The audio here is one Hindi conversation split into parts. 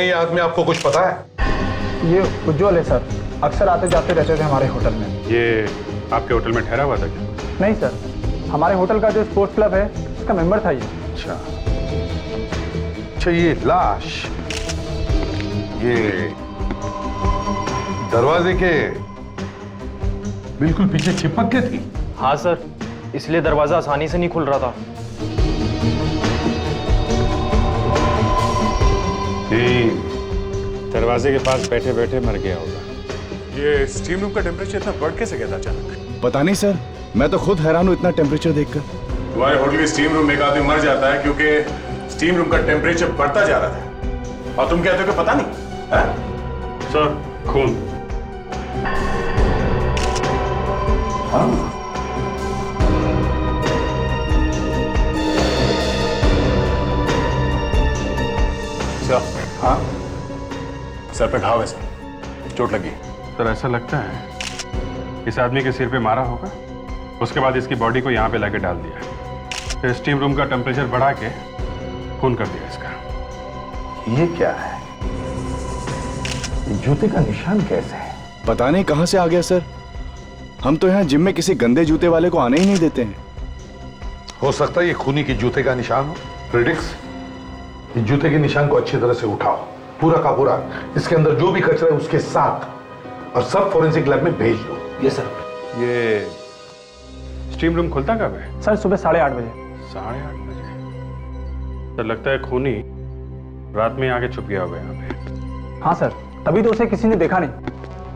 है ये आदमी, आपको कुछ पता है? ये उज्जवल है सर, अक्सर आते जाते रहते थे हमारे होटल में। ये आपके होटल में ठहरा हुआ था क्या? नहीं सर, हमारे होटल का जो स्पोर्ट्स क्लब है उसका मेंबर था ये। अच्छा, ये लाश ये दरवाजे के बिल्कुल पीछे चिपक के थी। हाँ सर, इसलिए दरवाजा आसानी से नहीं खुल रहा था। दरवाजे के पास बैठे बैठे मर गया होगा। ये स्टीम रूम का टेम्परेचर इतना बढ़ कैसे गया था अचानक? पता नहीं सर, मैं तो खुद हैरान हूँ इतना टेम्परेचर देखकर। तुम्हारे होटल के स्टीम रूम में एक आदमी मर जाता है क्योंकि स्टीम रूम का टेम्परेचर बढ़ता जा रहा था, और तुम कहते हो कि पता नहीं है? सर, खून। हाँ। हाँ, सर पे घाव है सर, चोट लगी। सर ऐसा लगता है इस आदमी के सिर पे मारा होगा, उसके बाद इसकी बॉडी को यहाँ पे लाके डाल दिया, फिर स्टीम रूम का टेम्परेचर बढ़ा के खून कर दिया इसका। ये क्या है? ये जूते का निशान कैसे है? पता नहीं कहाँ से आ गया सर, हम तो यहाँ जिम में किसी गंदे जूते वाले को आने ही नहीं देते हैं। हो सकता है ये खूनी के जूते का निशान हो। प्रेडिक्स, इस जूते के निशान को अच्छी तरह से उठाओ, पूरा का पूरा, इसके अंदर जो भी कचरा है उसके साथ, और सब फोरेंसिक लैब में भेज दो। ये सर। ये स्टीम रूम खुलता कब है? सर सुबह 8:30 बजे। 8:30 बजे? सर लगता है खूनी रात में आके छुप गया होगा यहाँ पे। हाँ सर, तभी तो उसे किसी ने देखा नहीं।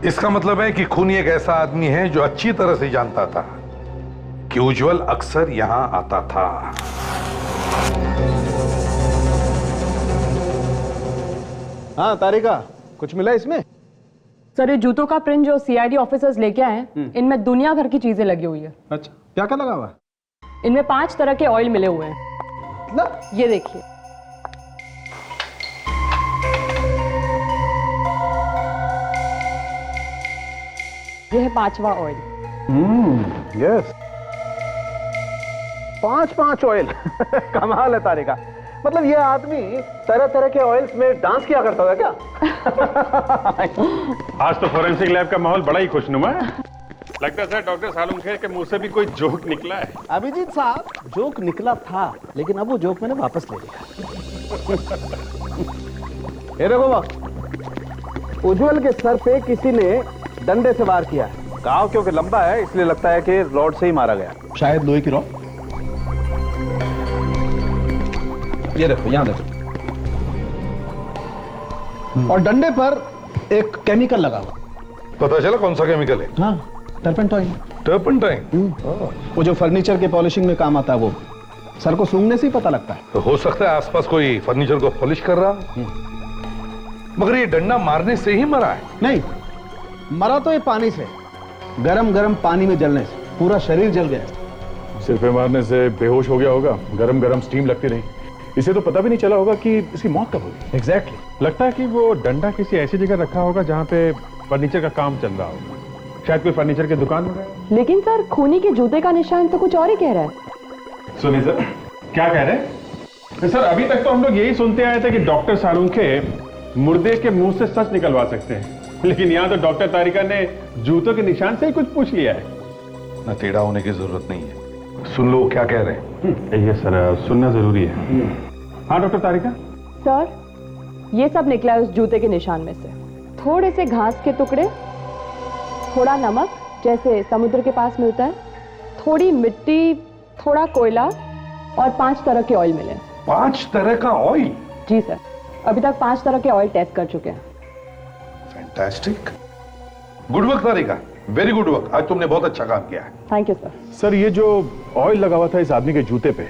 इसका मतलब है कि खूनी एक ऐसा आदमी है जो अच्छी तरह से जानता था कि उज्जवल अक्सर यहां आता था। हाँ तारिका, कुछ मिला इसमें? सर, ये जूतों का प्रिंट जो सीआईडी ऑफिसर्स लेके आए हैं, इनमें दुनिया भर की चीजें लगी हुई है। अच्छा, क्या क्या लगा हुआ? इनमें 5 तरह के ऑयल मिले हुए हैं। मतलब? ये देखिए। ये है 5वां ऑयल। Yes, 5 oil. कमाल है तारिका, मतलब ये आदमी तरह तरह के ऑयल्स में डांस किया करता था क्या? आज तो फोरेंसिक लैब का माहौल बड़ा ही खुशनुमा है। लगता है सर डॉक्टर सालुंखे के मुंह से भी कोई जोक निकला है। अभिजीत साहब, जोक निकला था, लेकिन अब वो जोक मैंने वापस ले लिया। ये देखो बाबा, उज्जवल के सर पे किसी ने डंडे से वार किया है। घाव क्योंकि लंबा है इसलिए लगता है कि रॉड से ही मारा गया, शायद लोहे की रॉड। ये देखो, यहां देखो, और डंडे पर एक केमिकल लगा हुआ। पता चला कौन सा केमिकल है? हाँ, टर्पेंटाइन। टर्पेंटाइन? वो जो फर्नीचर के पॉलिशिंग में काम आता है, वो सर को सूंघने से ही पता लगता है। तो हो सकता है आसपास कोई फर्नीचर को पॉलिश कर रहा हो। मगर ये डंडा मारने से ही मरा है? नहीं, मरा तो ये पानी से, गरम गरम पानी में जलने से पूरा शरीर जल गया। सिर पे मारने से बेहोश हो गया होगा, गरम गरम स्टीम लगती रही, इसे तो पता भी नहीं चला होगा कि इसकी मौत कब होगी। एग्जैक्टली। लगता है कि वो डंडा किसी ऐसी जगह रखा होगा जहाँ पे फर्नीचर का काम चल रहा होगा, शायद कोई फर्नीचर की दुकान में गया। लेकिन सर, खूनी के जूते का निशान तो कुछ और ही कह रहा है। सुनिए सर, क्या कह रहे हैं? सर अभी तक तो हम लोग यही सुनते आए थे कि डॉक्टर सालुंखे मुर्दे के मुंह से सच निकलवा सकते हैं, लेकिन यहाँ तो डॉक्टर तारिका ने जूतों के निशान से ही कुछ पूछ लिया है। ना टेढ़ा होने की जरूरत नहीं है, सुन लो क्या कह रहे हैं। ये सर सुनना जरूरी है। हाँ डॉक्टर तारिका। सर, ये सब निकला है उस जूते के निशान में से। थोड़े से घास के टुकड़े, थोड़ा नमक जैसे समुद्र के पास मिलता है, थोड़ी मिट्टी, थोड़ा कोयला, और 5 तरह के ऑयल मिले। 5 तरह का ऑयल? जी सर, अभी तक 5 तरह के ऑयल टेस्ट कर चुके हैं। फैंटास्टिक, गुड वर्क तारिका, वेरी गुड वर्क, आज तुमने बहुत अच्छा काम किया है। Thank you sir. सर ये जो ऑयल लगा हुआ था इस आदमी के जूते पे,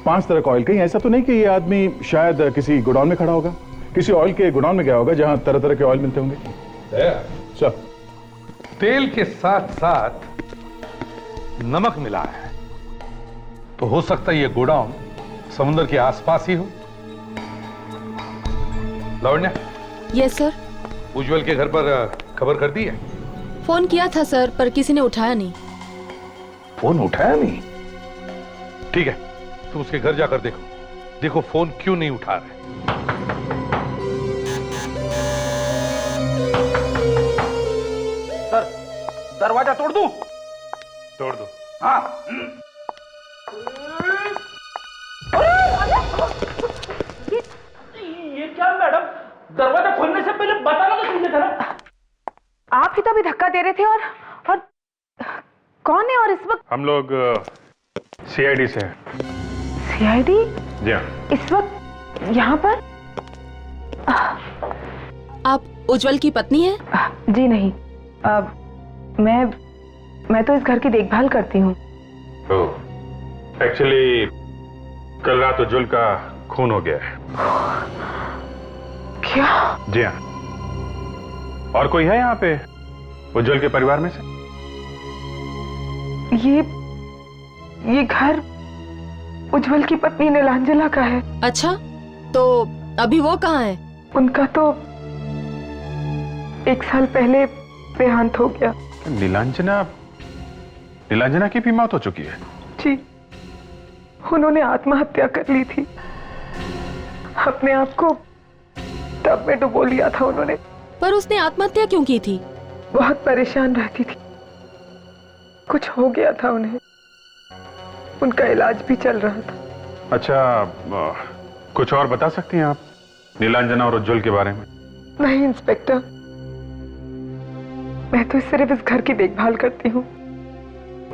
5 तरह का ऑयल, कहीं ऐसा तो नहीं कि ये आदमी शायद किसी गोडाउन में खड़ा होगा, किसी ऑयल के गोडाउन में गया होगा जहां तरह तरह के ऑयल मिलते होंगे? सर, तेल के साथ साथ नमक मिला है, तो हो सकता है ये गोडाउन समुद्र के आसपास ही हो। लावण्या। Yes sir. उज्जवल के घर पर खबर कर दी है? फोन किया था सर, पर किसी ने उठाया नहीं। फोन उठाया नहीं? ठीक है, तुम उसके घर जाकर देखो, देखो फोन क्यों नहीं उठा रहे। दरवाजा तोड़ दूं? तोड़ दो। हाँ। ये क्या मैडम, दरवाजा खोलने से पहले बताना तो चाहिए था ना। आप ही तो अभी धक्का दे रहे थे। और कौन है? और इस वक्त हम लोग सीआईडी से हैं। सीआईडी? जी हाँ। इस वक्त यहाँ पर? आप उज्जवल की पत्नी हैं? जी नहीं, मैं तो इस घर की देखभाल करती हूँ। एक्चुअली कल रात उज्जवल का खून हो गया है। क्या? जी हाँ। और कोई है यहाँ पे उज्जवल के परिवार में से? ये घर उज्जवल की पत्नी नीलांजना का है। अच्छा, तो अभी वो कहाँ है? उनका तो 1 साल पहले देहांत हो गया। नीलांजना की भी मौत हो चुकी है? जी, उन्होंने आत्महत्या कर ली थी। अपने आप को टब में डुबो लिया था उन्होंने। पर उसने आत्महत्या क्यों की थी? बहुत परेशान रहती थी, कुछ हो गया था उन्हें, उनका इलाज भी चल रहा था। अच्छा, कुछ और बता सकती हैं आप नीलांजना और उज्जवल के बारे में? नहीं इंस्पेक्टर, मैं तो सिर्फ इस घर की देखभाल करती हूँ,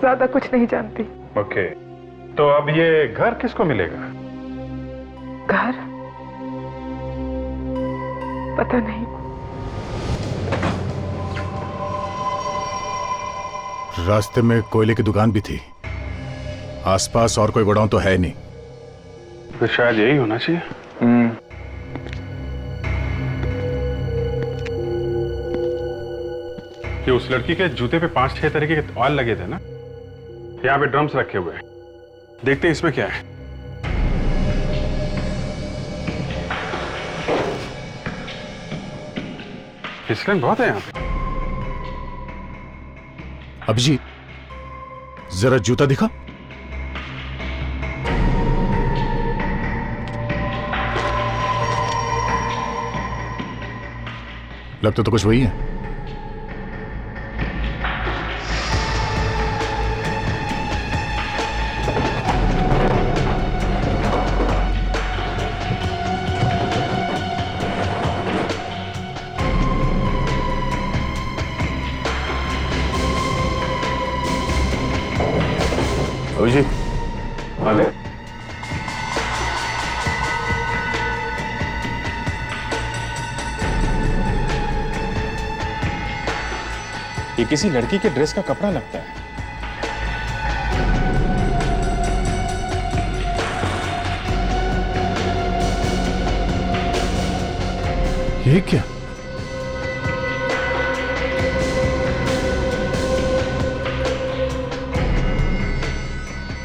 ज्यादा कुछ नहीं जानती। ओके, तो अब ये घर किसको मिलेगा? घर? पता नहीं। रास्ते में कोयले की दुकान भी थी, आसपास और कोई गोडाउन तो है नहीं। तो शायद यही होना चाहिए। कि उस लड़की के जूते पे 5-6 तरीके के ऑयल लगे थे ना। यहाँ पे ड्रम्स रखे हुए हैं, देखते हैं इसमें क्या है। फिसलन बहुत है यहाँ पे। अभिजीत, जरा जूता दिखा। लगता तो कुछ वही है। अभिजीत, हाँ दे। ये किसी लड़की के ड्रेस का कपड़ा लगता है। ये क्या?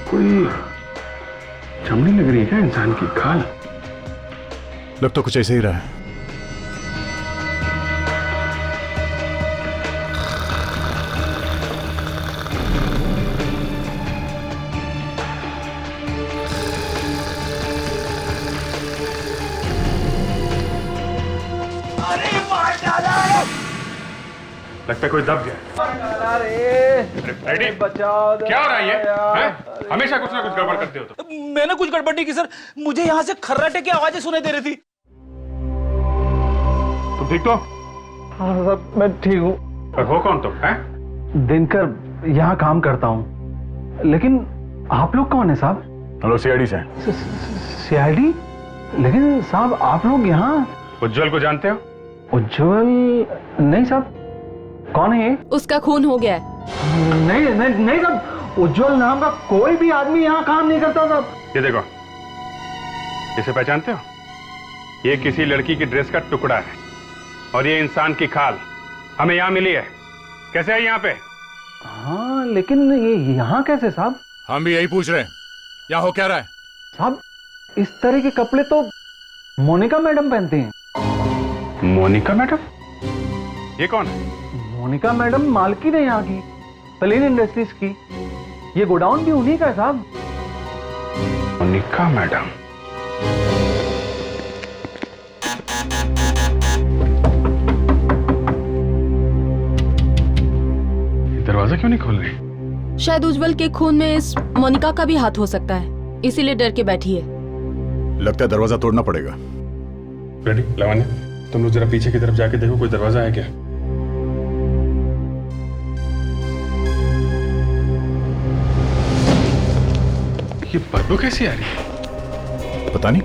कोई चमड़ी लग रही है क्या इंसान की? खाल लग तो कुछ ऐसे ही रहा है। लगता है कोई दब गया। अरे बचाओ। क्या हो रहा है ये? हैं? हमेशा कुछ ना कुछ गड़बड़ करते हो तो। मैंने कुछ गड़बड़ नहीं की सर, मुझे यहाँ से खर्राटे की आवाजें सुनाई दे रही थी। तुम ठीक तो? हाँ सर, मैं ठीक हूँ। और हो कौन तुम? हैं? दिनकर यहाँ काम करता हूँ, लेकिन आप लोग कौन है साहब? हम लोग सीआईडी से हैं। सीआईडी? लेकिन साहब आप लोग यहाँ? उज्जवल को जानते हो? उज्जवल? नहीं साहब। कौन है ये? उसका खून हो गया है। नहीं साहब, उज्जवल नाम का कोई भी आदमी यहाँ काम नहीं करता साहब। ये देखो, इसे पहचानते हो? ये किसी लड़की की ड्रेस का टुकड़ा है और ये इंसान की खाल हमें यहाँ मिली है। कैसे है यहाँ पे? हाँ, लेकिन ये यहाँ कैसे साहब? हम भी यही पूछ रहे हैं, यहाँ हो क्या रहा है? साहब, इस तरह के कपड़े तो मोनिका मैडम पहनती हैं। मोनिका मैडम? ये कौन है? मोनिका मैडम मालकिन है यहाँ की, प्लेन इंडस्ट्रीज की। ये गोडाउन भी उन्हीं का है साहब। मोनिका मैडम? दरवाजा क्यों नहीं खोल रही? शायद उज्जवल के खून में इस मोनिका का भी हाथ हो सकता है, इसीलिए डर के बैठी है। लगता है दरवाजा तोड़ना पड़ेगा। रेडी लावण्य, तुम लोग जरा पीछे की तरफ जाके देखो कोई दरवाजा है क्या। ये बदबू कैसी आ रही है? पता नहीं,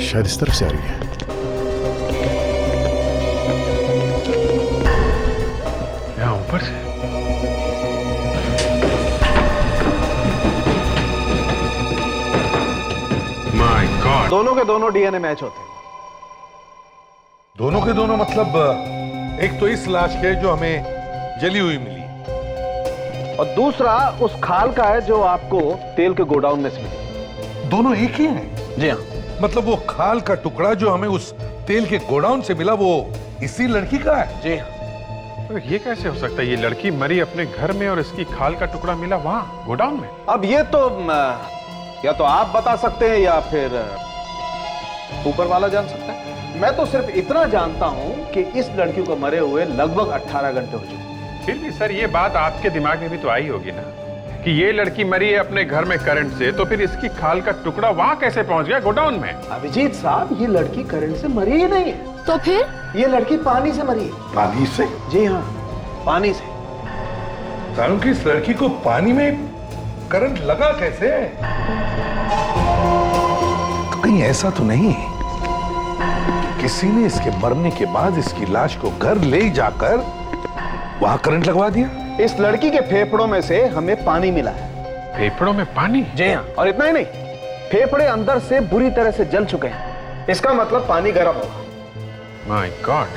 शायद इस तरफ से आ रही है। यहाँ ऊपर से? माय गॉड, दोनों के दोनों डीएनए मैच होते हैं। दोनों के दोनों मतलब एक तो इस लाश के जो हमें जली हुई मिली, और दूसरा उस खाल का है जो आपको तेल के गोडाउन में से मिली। दोनों एक ही हैं। जी हाँ। मतलब वो खाल का टुकड़ा जो हमें उस तेल के गोडाउन से मिला वो इसी लड़की का है? जी हाँ। तो ये कैसे हो सकता है? ये लड़की मरी अपने घर में और इसकी खाल का टुकड़ा मिला वहां गोडाउन में। अब ये तो या तो आप बता सकते हैं या फिर ऊपर वाला जान सकता है। मैं तो सिर्फ इतना जानता हूं कि इस लड़की को मरे हुए लगभग 18 घंटे हो चुके। फिर भी सर ये बात आपके दिमाग में भी तो आई होगी ना कि ये लड़की मरी है अपने घर में करंट से, तो फिर इसकी खाल का टुकड़ा वहां कैसे पहुंच गया गोडाउन में? अभिजीत साहब, ये लड़की करंट से मरी ही नहीं है। तो फिर ये लड़की पानी से मरी है। पानी से? जी हाँ, पानी से। कारण कि इस लड़की को पानी में करंट लगा कैसे? तो कहीं ऐसा तो नहीं कि किसी ने इसके मरने के बाद इसकी लाश को घर ले जाकर वहां करंट लगवा दिया? इस लड़की के फेफड़ों में से हमें पानी मिला है। फेफड़ों में पानी? जी हाँ, और इतना ही नहीं, फेफड़े अंदर से बुरी तरह से जल चुके हैं। इसका मतलब पानी गर्म होगा। माय गॉड,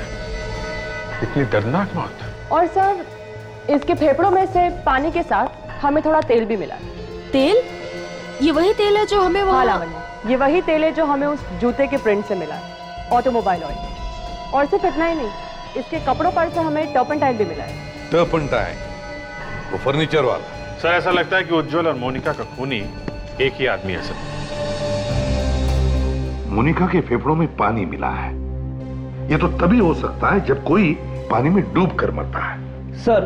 इतनी दर्दनाक मौत। और सर, इसके फेफड़ों में से पानी के साथ हमें थोड़ा तेल भी मिला है। तेल? ये वही तेल है जो हमें हाँ वहाँ? लावण्य, ये वही तेल है जो हमें उस जूते के प्रिंट से मिला है, ऑटोमोबाइल ऑयल। और सिर्फ इतना ही नहीं, इसके कपड़ों पर से हमें टर्पेंटाइन भी मिला है। टर्पेंटाइन? वो फर्नीचर वाला? सर ऐसा लगता है कि उज्जवल और मोनिका का खूनी एक ही आदमी है सर। मोनिका के फेफड़ों में पानी मिला है, ये तो तभी हो सकता है जब कोई पानी में डूब कर मरता है। सर,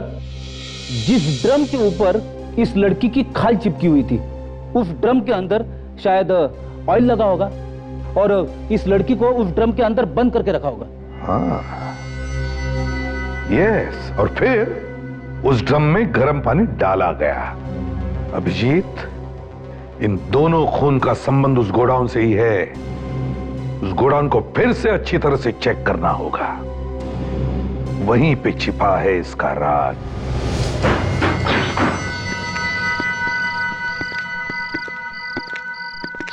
जिस ड्रम के ऊपर इस लड़की की खाल चिपकी हुई थी, उस ड्रम के अंदर शायद ऑयल लगा होगा और इस लड़की को उस ड्रम के अंदर बंद करके रखा होगा। हाँ, यस, और फिर उस ड्रम में गर्म पानी डाला गया। अभिजीत, इन दोनों खून का संबंध उस गोडाउन से ही है। उस गोडाउन को फिर से अच्छी तरह से चेक करना होगा, वहीं पे छिपा है इसका राज।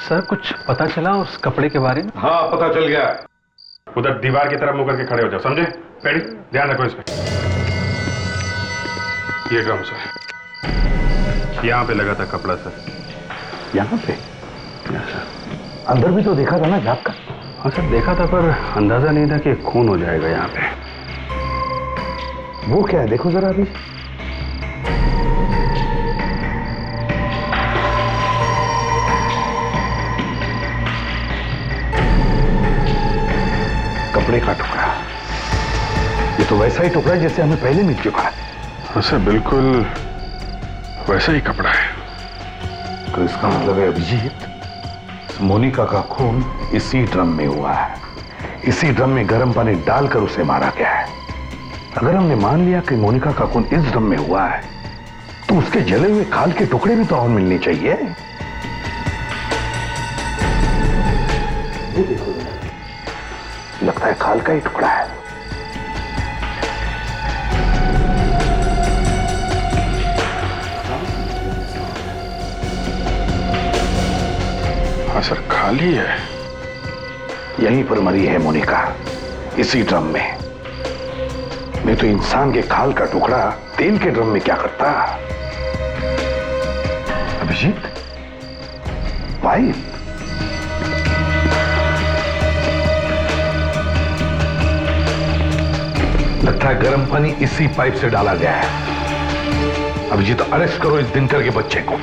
सर, कुछ पता चला उस कपड़े के बारे में? हाँ, पता चल गया। उधर दीवार की तरफ मुंह करके खड़े हो जाओ, समझे? रेडी? ध्यान रखो इस पे। ये ड्रम सर, यहाँ पे लगा था कपड़ा सर। यहाँ पे? अंदर भी तो देखा था ना झाँक कर? हाँ सर, देखा था, पर अंदाजा नहीं था कि खून हो जाएगा यहाँ पे। वो क्या है, देखो जरा अभी। कपड़े का टुकड़ा। ये तो वैसा ही टुकड़ा जैसे हमें पहले मिल चुका है। हाँ सर, बिल्कुल वैसा ही कपड़ा है। तो इसका मतलब है अभिजीत, मोनिका का खून इसी ड्रम में हुआ है। इसी ड्रम में गर्म पानी डालकर उसे मारा गया है। अगर हमने मान लिया कि मोनिका का खून इस ड्रम में हुआ है, तो उसके जले हुए खाल के टुकड़े भी तो और मिलने चाहिए। ये देखो, लगता है खाल का ही टुकड़ा है। हाँ सर, खाली है। यहीं पर मरी है मोनिका, इसी ड्रम में। नहीं तो इंसान के खाल का टुकड़ा तेल के ड्रम में क्या करता? अभिजीत, पाइप। लगता है गर्म पानी इसी पाइप से डाला गया है। अभिजीत, अरेस्ट करो इस दिनकर के बच्चे को।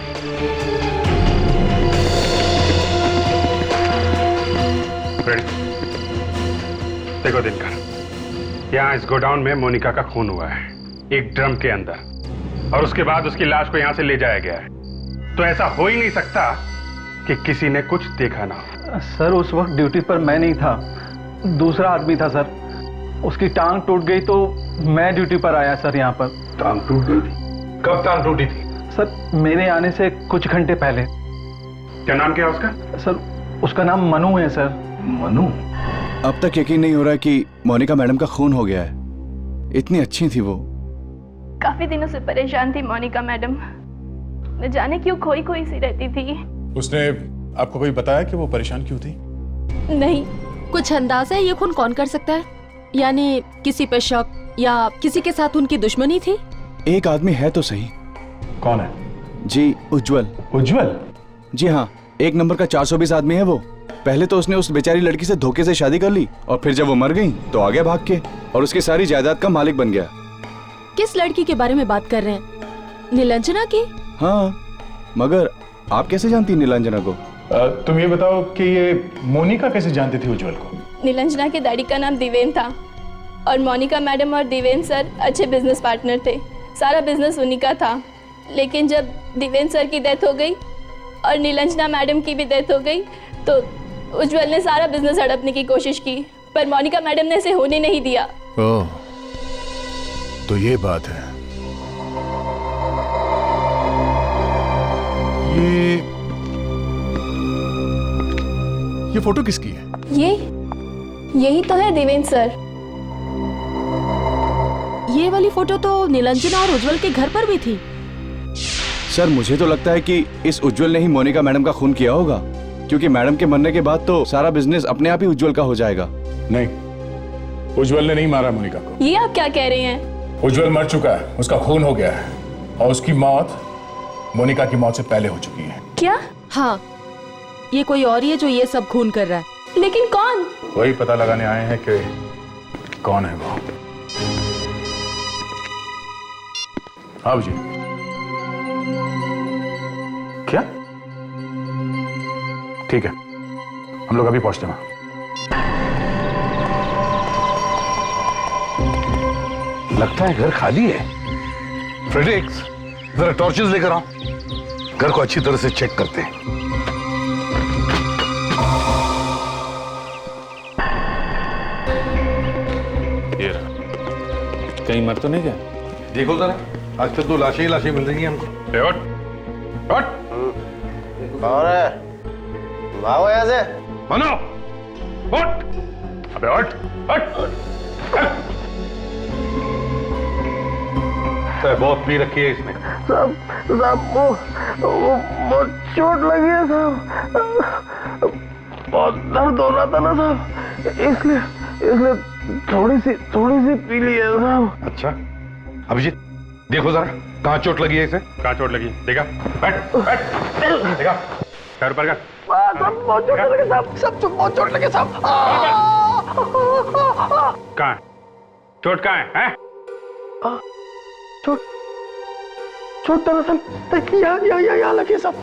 देखो दिनकर, यहाँ इस गोडाउन में मोनिका का खून हुआ है। एक ड्रम के अंदर, और उसके बाद उसकी लाश को यहां से ले जाया गया है। तो ऐसा हो ही नहीं सकता कि किसी ने कुछ देखा ना हो। सर उस वक्त ड्यूटी पर मैं नहीं था, दूसरा आदमी था सर। उसकी टांग टूट गई तो मैं ड्यूटी पर आया सर यहाँ पर। टांग टूट गई थी? कब टांग टूटी थी? सर मेरे आने से कुछ घंटे पहले। क्या नाम क्या है उसका? सर उसका नाम मनु है सर। मनु? अब तक यकीन नहीं हो रहा कि मोनिका मैडम का खून हो गया है। इतनी अच्छी थी वो। काफी दिनों से परेशान थी मोनिका मैडम, न जाने क्यों खोई खोई सी रहती थी। उसने आपको कोई बताया कि वो परेशान क्यों थी? नहीं। कुछ अंदाजा है ये खून कौन कर सकता है? यानी किसी पे शक या किसी के साथ उनकी दुश्मनी थी? एक आदमी है तो सही। कौन है? जी उज्जवल। उज्जवल? जी हाँ, 1 नंबर का 420 आदमी है वो। पहले तो उसने उस बेचारी लड़की से धोखे से शादी कर ली, और फिर जब वो मर गई तो आ गया भाग के, और उसकी सारी जायदाद का मालिक बन गया। किस लड़की के बारे में बात कर रहे हैं? नीलांजना की? हाँ, मगर आप कैसे जानती नीलांजना को? तुम ये बताओ कि ये मोनिका कैसे जानती थी उज्जवल को? नीलांजना के डैडी का नाम दिवेन था, और मोनिका मैडम और दिवेन सर अच्छे बिजनेस पार्टनर थे। सारा बिजनेस उन्हीं का था। लेकिन जब दिवेन सर की डेथ हो गई और नीलांजना मैडम की भी डेथ हो गई तो उज्जवल ने सारा बिजनेस हड़पने की कोशिश की, पर मोनिका मैडम ने इसे होने नहीं दिया। ओह, तो ये बात है। ये फोटो किसकी है? यही तो है देवेंद्र सर। ये वाली फोटो तो नीलांजना और उज्जवल के घर पर भी थी। सर मुझे तो लगता है कि इस उज्जवल ने ही मोनिका मैडम का खून किया होगा, क्योंकि मैडम के मरने के बाद तो सारा बिजनेस अपने आप ही उज्जवल का हो जाएगा। नहीं, उज्जवल ने नहीं मारा मोनिका को। ये आप क्या कह रहे हैं? उज्जवल मर चुका है, उसका खून हो गया है, और उसकी मौत मोनिका की मौत से पहले हो चुकी है। क्या? हाँ, ये कोई और ही है जो ये सब खून कर रहा है। लेकिन कौन? वही पता लगाने आए हैं कि कौन है वो। हाँ जी। क्या? ठीक है, हम लोग अभी पहुंचते हैं। लगता है घर खाली है। फ्रेडरिक्स, जरा टॉर्चेस लेकर आओ, घर को अच्छी तरह से चेक करते हैं। ये रहा। कहीं मर तो नहीं गया? देखो जरा, आज तक तो लाशें ही लाशें मिल रही हैं हमको। कौन है? भागो यहाँ से। मनो, उठ! अबे उठ! बहुत पी रखी है इसने। साहब वो चोट लगी है साहब, बहुत दर्द हो रहा था ना साहब, इसलिए थोड़ी सी पी ली है साहब। अच्छा, अभिजीत देखो जरा, कहाँ चोट लगी है इसे? कहाँ चोट लगी? देखा? बैठ देखा? पैर ऊपर कर। सब बहुत चोट लगे साहब, सब बहुत चोट लगे साहब। कहाँ है? चोट कहाँ है? हैं? चोट दरअसल यहाँ लगी साहब,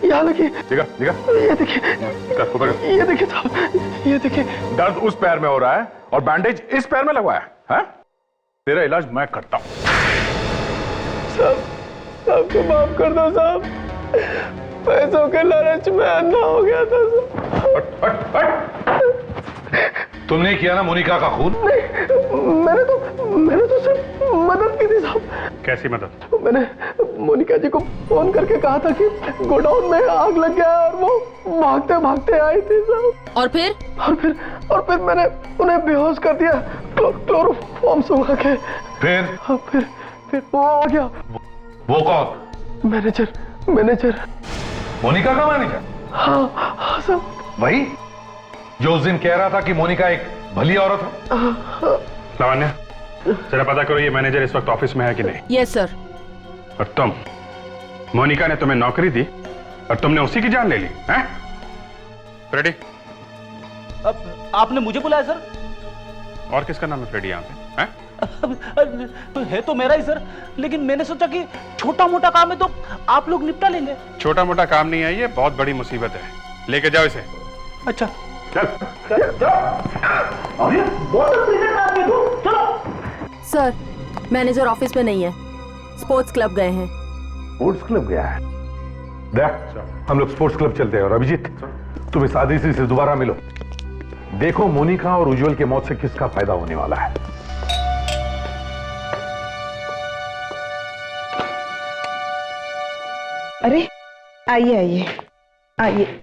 यहाँ लगी। देखा? ये देखिए, ये देखिए साहब, ये देखिए। दर्द उस पैर में हो रहा है और बैंडेज इस पैर में लगवाया है? तेरा इलाज मैं करता हूं। साहब आपको माफ कर दो साहब, पैसों के लालच में अंधा हो गया था साहब। तुमने किया ना मोनिका का खून? नहीं, मैंने तो सिर्फ मदद की थी साहब। कैसी मदद? मैंने मोनिका जी को फोन करके कहा था कि गोडाउन में आग लग गया और वो भागते भागते आई थी साहब। और फिर मैंने उन्हें बेहोश कर दिया क्लोरोफॉर्म सुखा के। फिर वो आ गया। वो कौन? मैनेजर। मोनिका का मैनेजर? हाँ साहब। वही जो उस दिन कह रहा था कि मोनिका एक भली औरत है। लावण्या, जरा पता करो ये मैनेजर इस वक्त ऑफिस में है कि नहीं। Yes sir. और तुम, मोनिका ने तुम्हें नौकरी दी और तुमने उसी की जान ले ली हैं? फ्रेडी? अब आपने मुझे बुलाया सर? और किसका नाम है फ्रेडी यहाँ पे? हैं? है तो मेरा ही सर, लेकिन मैंने सोचा कि छोटा मोटा काम है तो आप लोग निपटा लेंगे। छोटा मोटा काम नहीं है ये, बहुत बड़ी मुसीबत है। लेके जाओ इसे। अच्छा चल। सर, मैनेजर ऑफिस में नहीं है, स्पोर्ट्स क्लब गए हैं। स्पोर्ट्स क्लब गया है? देख, हम लोग स्पोर्ट्स क्लब चलते हैं। और अभिजीत, तुम इस आदित्य से दोबारा मिलो। देखो मोनिका और उज्जवल की मौत से किसका फायदा होने वाला है। अरे आइए आइए आइए।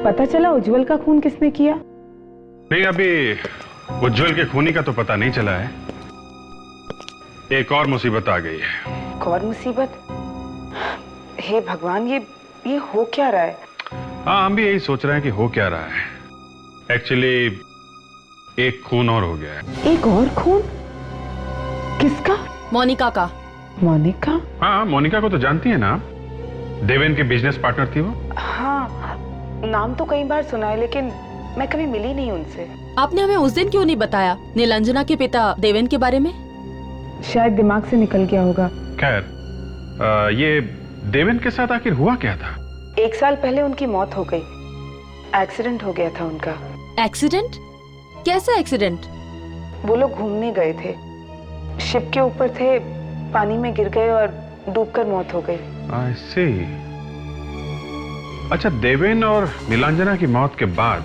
पता चला उज्जवल का खून किसने किया? नहीं, अभी उज्जवल के खूनी का तो पता नहीं चला है। एक और मुसीबत आ गई है। एक और मुसीबत? हे भगवान, ये हो क्या रहा है? हाँ, हम भी यही सोच रहे हैं कि हो क्या रहा है। एक्चुअली एक खून और हो गया है। एक और खून? किसका? मोनिका का। मोनिका? हाँ, मोनिका को तो जानती है ना, देवेन की बिजनेस पार्टनर थी वो। हाँ, नाम तो कई बार सुना है, लेकिन मैं कभी मिली नहीं उनसे। आपने हमें उस दिन क्यों नहीं बताया नीलांजना के पिता देवेन के बारे में? शायद दिमाग से निकल गया होगा। खैर, ये देवेन के साथ आखिर हुआ क्या था? 1 साल पहले उनकी मौत हो गई। एक्सीडेंट हो गया था उनका। एक्सीडेंट? कैसा एक्सीडेंट? वो लोग घूमने गए थे, शिप के ऊपर थे, पानी में गिर गए और डूबकर मौत हो गई। I see। अच्छा, देवेन और नीलांजना की मौत के बाद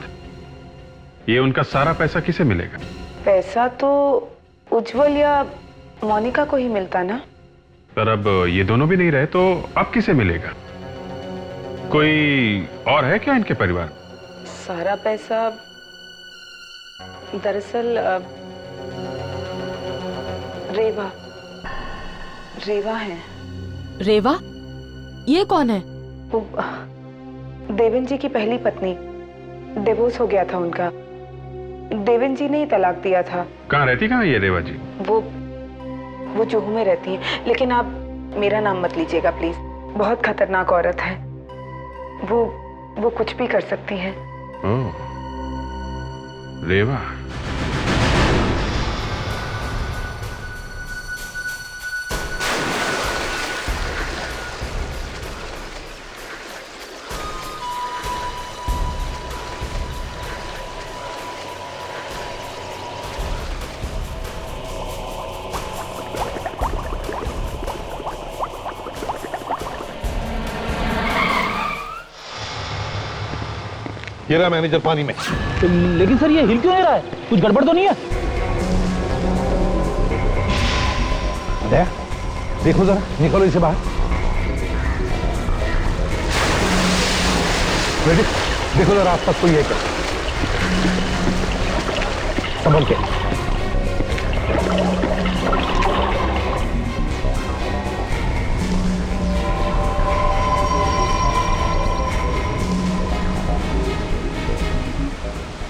ये उनका सारा पैसा किसे मिलेगा? पैसा तो उज्जवल या मोनिका को ही मिलता ना। पर अब ये दोनों भी नहीं रहे तो अब किसे मिलेगा? कोई और है क्या इनके परिवार? सारा पैसा दरअसल रेवा है। रेवा? ये कौन है? वो देवेन जी की पहली पत्नी। डिवोर्स हो गया था उनका। देवेन जी ने ही तलाक दिया था। कहाँ रहती, कहाँ ये रेवा जी? वो जुहू में रहती है, लेकिन आप मेरा नाम मत लीजिएगा प्लीज। बहुत खतरनाक औरत है वो कुछ भी कर सकती है। ओह, रेवा। ये रहा मैनेजर पानी में। लेकिन सर ये हिल क्यों नहीं रहा है? कुछ गड़बड़ तो नहीं है? देखो जरा, निकलो इसे बाहर। देखो जरा आसपास कोई है क्या? संभल के।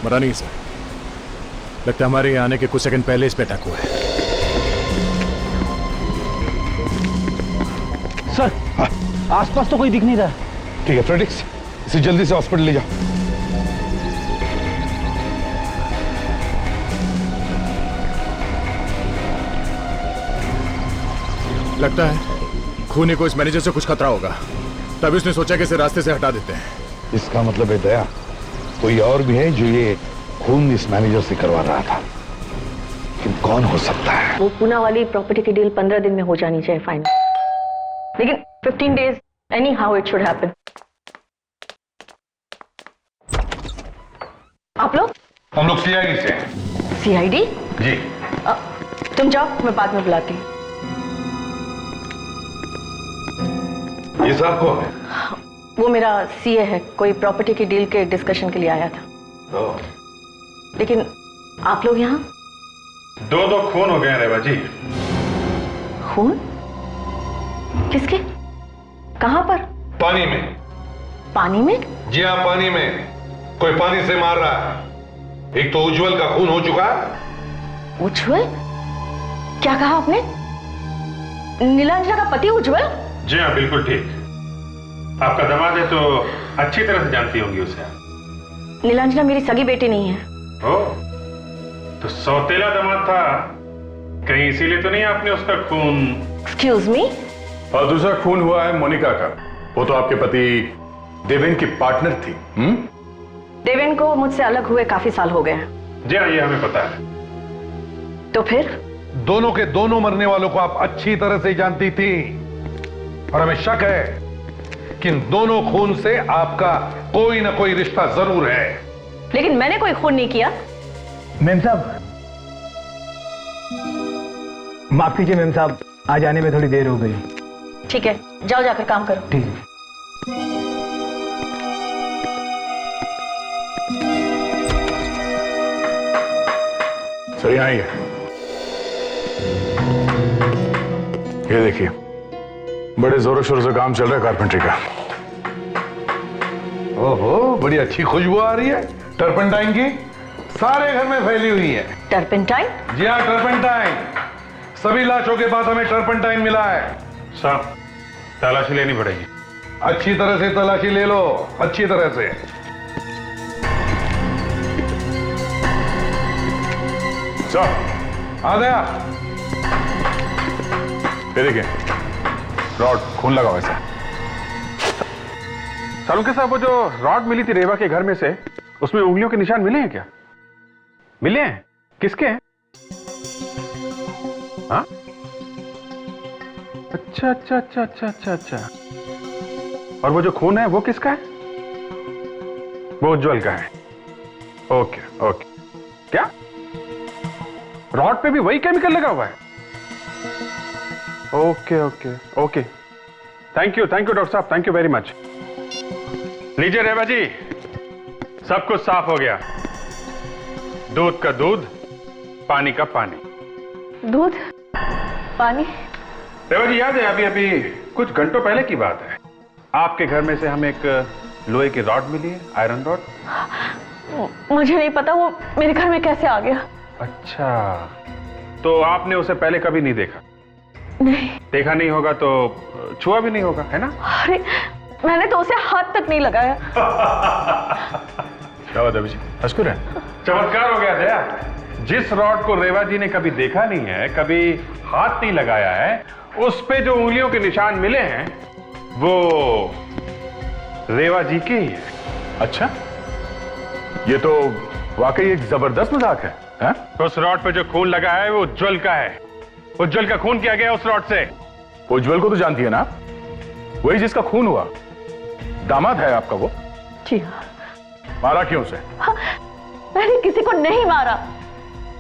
मरा नहीं सर, लगता है हमारे यहाँ आने के कुछ सेकंड पहले इस पे अटैक हुआ है। सर, हाँ? आसपास तो कोई दिख नहीं रहा। ठीक है फ्रेडिक्स, इसे जल्दी से हॉस्पिटल ले जाओ। लगता है खूनी को इस मैनेजर से कुछ खतरा होगा, तभी उसने सोचा कि इसे रास्ते से हटा देते हैं। इसका मतलब है दया, कोई और भी है जो ये खून इस मैनेजर से करवा रहा था। लेकिन कौन हो सकता है? वो पूना वाली प्रॉपर्टी की डील 15 दिन में हो जानी चाहिए फाइनल, लेकिन 15 days any how it should happen. आप लोग? हम लोग सीआईडी से हैं। सीआईडी? जी। तुम जाओ, मैं बाद में बुलाती हूँ। ये साहब कौन है? वो मेरा सीए है, कोई प्रॉपर्टी की डील के डिस्कशन के लिए आया था। लेकिन आप लोग यहाँ? दो खून हो गए रेवा जी। खून? किसके? कहाँ पर? पानी में। पानी में? जी हाँ, पानी में। कोई पानी से मार रहा है। एक तो उज्जवल का खून हो चुका है। उज्जवल? क्या कहा आपने? नीलांजना का पति उज्जवल? जी हाँ, बिल्कुल ठीक। आपका दामाद है तो अच्छी तरह से जानती होंगी उसे। नीलांजना मेरी सगी बेटी नहीं है। ओह, तो सौतेला दामाद था कहीं, इसीलिए तो नहीं आपने उसका खून? Excuse me? और दूसरा खून हुआ है मोनिका का। वो तो आपके पति देवेन की पार्टनर थी। देवेन को मुझसे अलग हुए काफी साल हो गए हैं। जी हाँ, ये हमें पता है। तो फिर दोनों के दोनों मरने वालों को आप अच्छी तरह से जानती थी और हमें शक है कि इन दोनों खून से आपका कोई ना कोई रिश्ता जरूर है। लेकिन मैंने कोई खून नहीं किया। मेम साहब, माफ कीजिए मेम साहब, आज आने में थोड़ी देर हो गई। ठीक है, जाओ जाकर काम करो। ठीक है। सर यहाँ ही है, ये देखिए, बड़े जोरों शोरों से काम चल रहा है कारपेंट्री का। ओहो, बड़ी अच्छी खुशबू आ रही है टर्पेंटाइन की, सारे घर में फैली हुई है। टर्पेंटाइन? जी हाँ, टर्पेंटाइन। सभी लाशों के बाद हमें टर्पेंटाइन मिला है। साहब, तलाशी लेनी पड़ेगी। अच्छी तरह से तलाशी ले लो, अच्छी तरह से। सर आ गया। ये देखिए, रॉड खून लगा हुआ है सर। सालुंके साहब, वो जो रॉड मिली थी रेवा के घर में से, उसमें उंगलियों के निशान मिले हैं क्या? मिले हैं? किसके हैं? हाँ? अच्छा अच्छा अच्छा अच्छा अच्छा अच्छा। और वो जो खून है वो किसका है? वो उज्जवल का है। Okay okay. क्या रॉड पे भी वही केमिकल लगा हुआ है? Okay okay okay. Thank you doctor साहब, थैंक यू वेरी मच। लीजिए रेवा जी, सब कुछ साफ हो गया। दूध का दूध, पानी का पानी। दूध पानी? रेवा जी, याद है अभी अभी कुछ घंटों पहले की बात है, आपके घर में से हमें एक लोहे की रॉड मिली है, आयरन रॉड। मुझे नहीं पता वो मेरे घर में कैसे आ गया। अच्छा, तो आपने उसे पहले कभी नहीं देखा? नहीं। देखा नहीं होगा तो छुआ भी नहीं होगा, है ना? अरे मैंने तो उसे हाथ तक नहीं लगाया। क्या बात है अभिजी, हंस रहे? चमत्कार हो गया दया। जिस रॉड को रेवा जी ने कभी देखा नहीं है, कभी हाथ नहीं लगाया है, उस पे जो उंगलियों के निशान मिले हैं वो रेवा जी के ही है। अच्छा, ये तो वाकई एक जबरदस्त मजाक है, है? उस रॉड पे जो खून लगा है वो उज्जवल का है। उज्जवल का खून किया गया उस रॉड से। उज्जवल को तो जानती है ना, वही जिसका खून हुआ, दामाद है आपका वो। जी हाँ। मारा क्यों उसे? हाँ, मैंने किसी को नहीं मारा।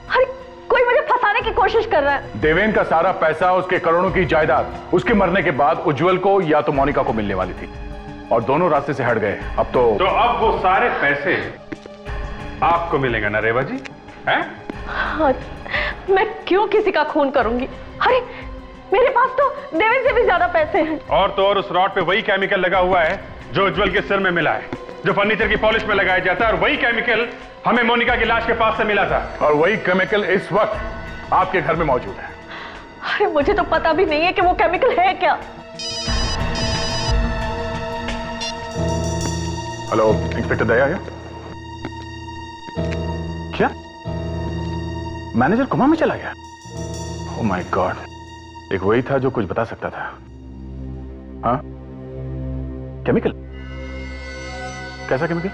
अरे कोई मुझे फंसाने की कोशिश कर रहा है। देवेन का सारा पैसा, उसके करोड़ों की जायदाद उसके मरने के बाद उज्जवल को या तो मोनिका को मिलने वाली थी, और दोनों रास्ते से हट गए। अब तो अब वो सारे पैसे आपको मिलेंगे ना रेवा जी, हैं? हाँ, मैं क्यों किसी का खून करूंगी? अरे मेरे पास तो देवेन से भी ज्यादा पैसे हैं। और तो और उस रॉड पे वही केमिकल लगा हुआ है जो उज्जवल के सिर में मिला है, जो फर्नीचर की पॉलिश में लगाया जाता है, और वही केमिकल हमें मोनिका की लाश के पास से मिला था। और वही केमिकल इस वक्त आपके घर में मौजूद है। अरे मुझे तो पता भी नहीं है कि वो केमिकल है क्या। हेलो, इंस्पेक्टर दया आया? क्या मैनेजर कोमा में चला गया? ओह माय गॉड, एक वही था जो कुछ बता सकता था। हाँ, केमिकल? कैसा केमिकल?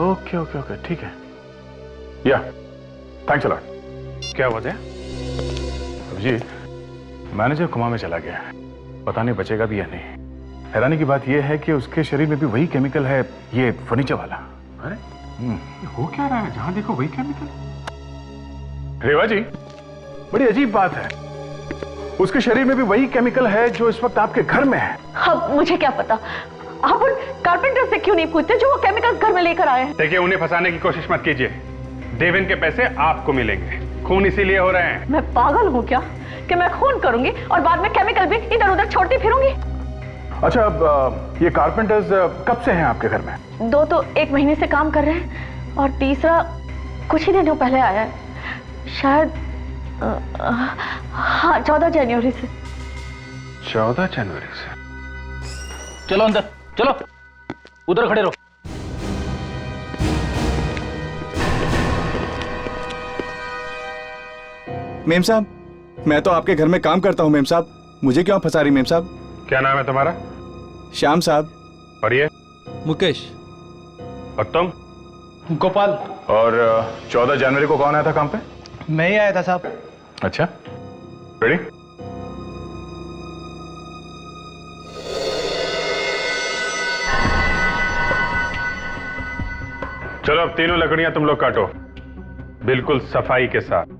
ओके ओके ओके, ठीक है। या थैंक्स अ लॉट। क्या हुआ था? जी, मैनेजर कोमा में चला गया, पता नहीं बचेगा भी या नहीं। हैरानी की बात यह है कि उसके शरीर में भी वही केमिकल है, ये फर्नीचर वाला। अरे हो क्या रहा है? जहां देखो वही केमिकल। रेवा जी, बड़ी अजीब बात है, उसके शरीर में भी वही केमिकल है जो इस वक्त आपके घर में है। अब मुझे क्या पता, आप उन कारपेंटर से क्यों नहीं पूछते जो वो केमिकल घर में लेकर आए हैं? देखिए, उन्हें फंसाने की कोशिश मत कीजिए। देवेन के पैसे आपको मिलेंगे, खून इसीलिए हो रहे हैं। मैं पागल हूँ क्या कि मैं खून करूंगी और बाद में केमिकल भी इधर उधर छोड़ती फिरूंगी? अच्छा, अब ये कारपेंटर्स कब से हैं आपके घर में? 2 तो 1 महीने से काम कर रहे हैं, और तीसरा कुछ ही दिनों पहले आया है, शायद हाँ 14 जनवरी से। 14 जनवरी से? चलो अंदर, चलो उधर खड़े रहो। मेम साहब, मैं तो आपके घर में काम करता हूँ मेम साहब, मुझे क्यों फंसा रही मेम साहब? क्या नाम है तुम्हारा? श्याम साहब। और ये मुकेश। और तुम? गोपाल। और 14 जनवरी को कौन आया था काम पे? मैं ही आया था साहब। अच्छा, रेडी? चलो अब तीनों लकड़ियां तुम लोग काटो, बिल्कुल सफाई के साथ।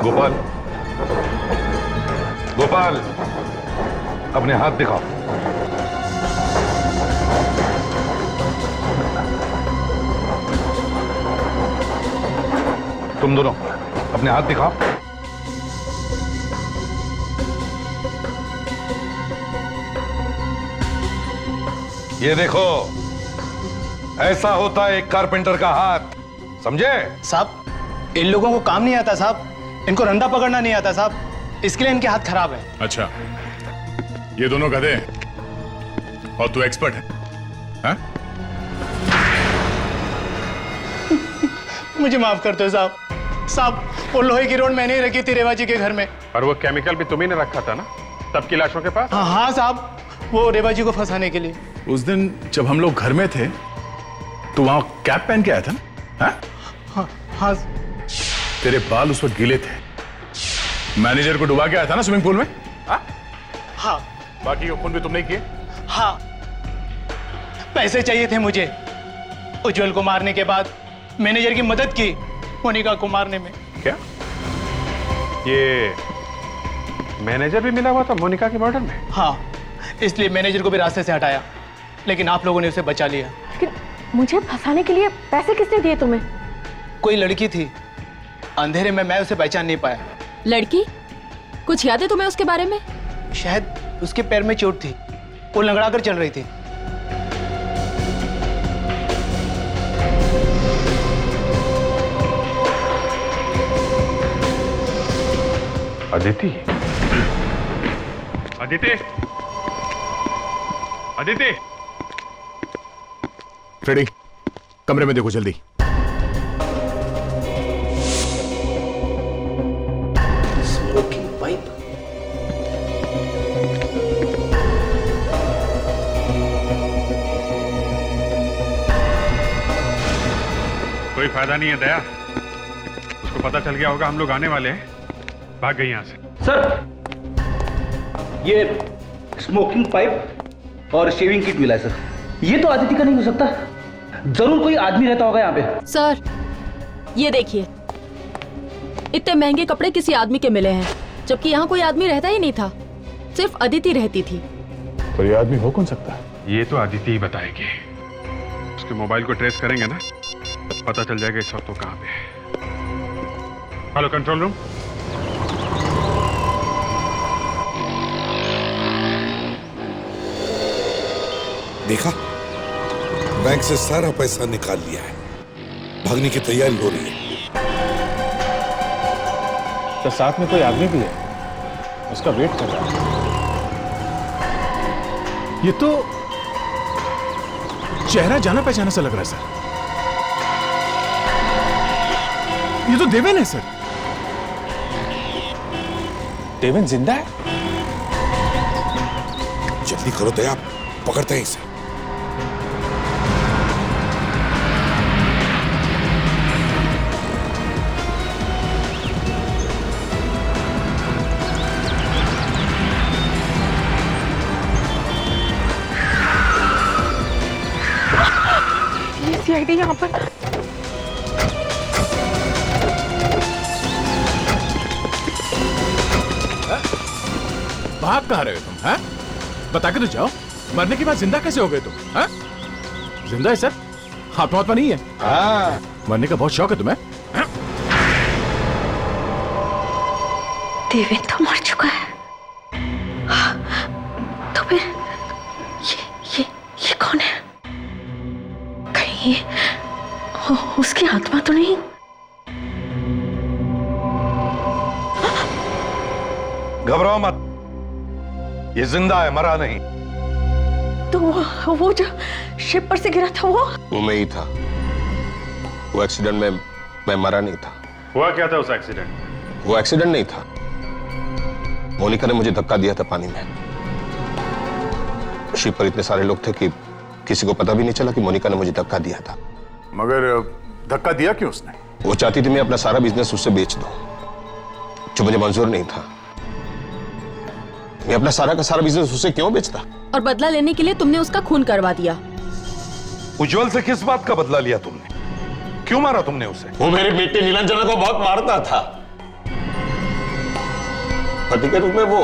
गोपाल, गोपाल, अपने हाथ दिखाओ। तुम दोनों अपने हाथ दिखाओ। ये देखो, ऐसा होता है एक कारपेंटर का हाथ, समझे? साहब इन लोगों को काम नहीं आता साहब, इनको रंदा पकड़ना नहीं आता साहब, इसके लिए इनके हाथ खराब है। अच्छा, ये दोनों गधे हैं और तू एक्सपर्ट है, हाँ? मुझे माफ कर दो साहब। साहब वो लोहे की रोड मैंने ही रखी थी रेवा जी के घर में। और वो केमिकल भी तुम्ही ने रखा था ना सबकी लाशों के पास? हाँ साहब, वो रेवा जी को फंसाने के लिए। उस दिन जब हम लोग घर में थे तो वहां कैप पहन के आया था ना? हाँ? हाँ। तेरे बाल उस वक्त गीले थे, मैनेजर को डुबा के आया था ना स्विमिंग पूल में? हाँ। बाकी के खून भी तुमने किए? हाँ, पैसे चाहिए थे मुझे। उज्जवल को मारने के बाद मैनेजर की मदद की मोनिका को मारने में। क्या ये मैनेजर भी मिला हुआ था मोनिका के मर्डर में? हाँ, इसलिए मैनेजर को भी रास्ते से हटाया, लेकिन आप लोगों ने उसे बचा लिया। लेकिन मुझे फंसाने के लिए पैसे किसने दिए तुम्हें? कोई लड़की थी, अंधेरे में मैं उसे पहचान नहीं पाया। लड़की? कुछ याद है तुम्हें उसके बारे में? शायद उसके पैर में चोट थी, वो लंगड़ा कर चल रही थी। अदिति, अदिति, अदिति, फ्रेडी, कमरे में देखो जल्दी। Smoking pipe. कोई फायदा नहीं है दया, उसको पता चल गया होगा हम लोग आने वाले हैं, भाग गई यहां से। सर, ये स्मोकिंग पाइप और शेविंग किट मिला है सर। ये तो आदिति का नहीं हो सकता, जरूर कोई आदमी रहता होगा यहाँ पे। सर ये देखिए, इतने महंगे कपड़े किसी आदमी के मिले हैं, जबकि यहाँ कोई आदमी रहता ही नहीं था, सिर्फ अदिति रहती थी। तो ये आदमी हो कौन सकता है? ये तो अदिति ही बताएगी। उसके मोबाइल को ट्रेस करेंगे ना, पता चल जाएगा इस वक्त वो कहाँ पे है। Hello control room. देखा, बैंक से सारा पैसा निकाल लिया है, भागने की तैयारी हो रही है। तो साथ में कोई आदमी भी है, उसका वेट कर रहा है। ये तो चेहरा जाना पहचाना सा लग रहा है सर। ये तो देवेन है सर। देवेन जिंदा है? जल्दी करो दया, पकड़ते हैं इसे। सीआईडी यहाँ पर। भाग कहाँ रहे हो तुम? हैं? बता के तो जाओ, मरने के बाद जिंदा कैसे हो गए तुम? हैं? जिंदा है सर, आत्मा नहीं है। हाँ। मरने का बहुत शौक है तुम्हें? देवेन तो मर चुका है। तो फिर ये कौन है? कहीं उसकी आत्मा तो नहीं? घबराओ मत, ये जिंदा है, मरा नहीं। तो वो जो शिप पर से गिरा था वो मैं ही था। वो एक्सीडेंट में मैं मरा नहीं था। हुआ क्या था उस एक्सीडेंट? वो एक्सीडेंट नहीं था। मोनिका ने मुझे धक्का दिया था पानी में। शिप पर इतने सारे लोग थे कि किसी को पता भी नहीं चला कि मोनिका ने मुझे धक्का दिया था। मगर धक्का दिया क्यों उसने? वो चाहती थी मैं अपना सारा बिजनेस उससे बेच दूं, जो मुझे मंजूर नहीं था। मैं अपना सारा का सारा बिजनेस उससे क्यों बेचता? और बदला लेने के लिए तुमने उसका खून करवा दिया। उज्जवल से किस बात का बदला लिया तुमने? क्यों मारा तुमने उसे? वो मेरी बेटी नीलांजना को बहुत मारता था। पति के रूप में वो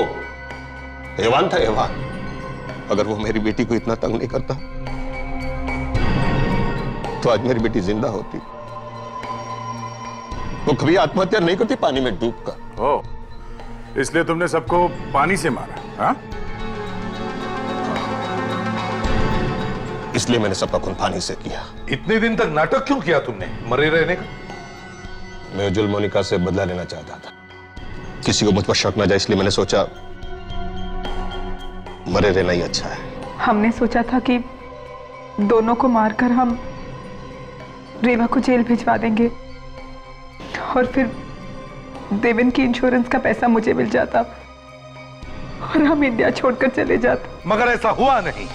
हैवान था, हैवान। अगर वो मेरी बेटी को इतना तंग नहीं करता तो आज मेरी बेटी जिंदा होती। वो कभी आत्महत्या नहीं करती पानी में डूबकर। ओ, इसलिए तुमने सबको पानी से मारा? हाँ? इसलिए मैंने सबका खून पानी से किया। इतने दिन तक नाटक क्यों किया तुमने मरे रहने का? मैं उज्जवल मोनिका से बदला लेना चाहता था। किसी को मुझ पर शक न जाए, इसलिए मैंने सोचा मरे रहना ही अच्छा है। हमने सोचा था कि दोनों को मारकर हम रेवा को जेल भिजवा देंगे और फिर देवेन की इंश्योरेंस का पैसा मुझे मिल जाता और हम इंडिया छोड़कर चले जाते। मगर ऐसा हुआ नहीं।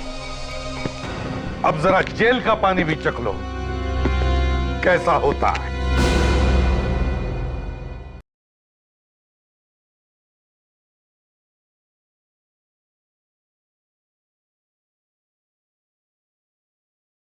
अब जरा जेल का पानी भी चख लो कैसा होता है।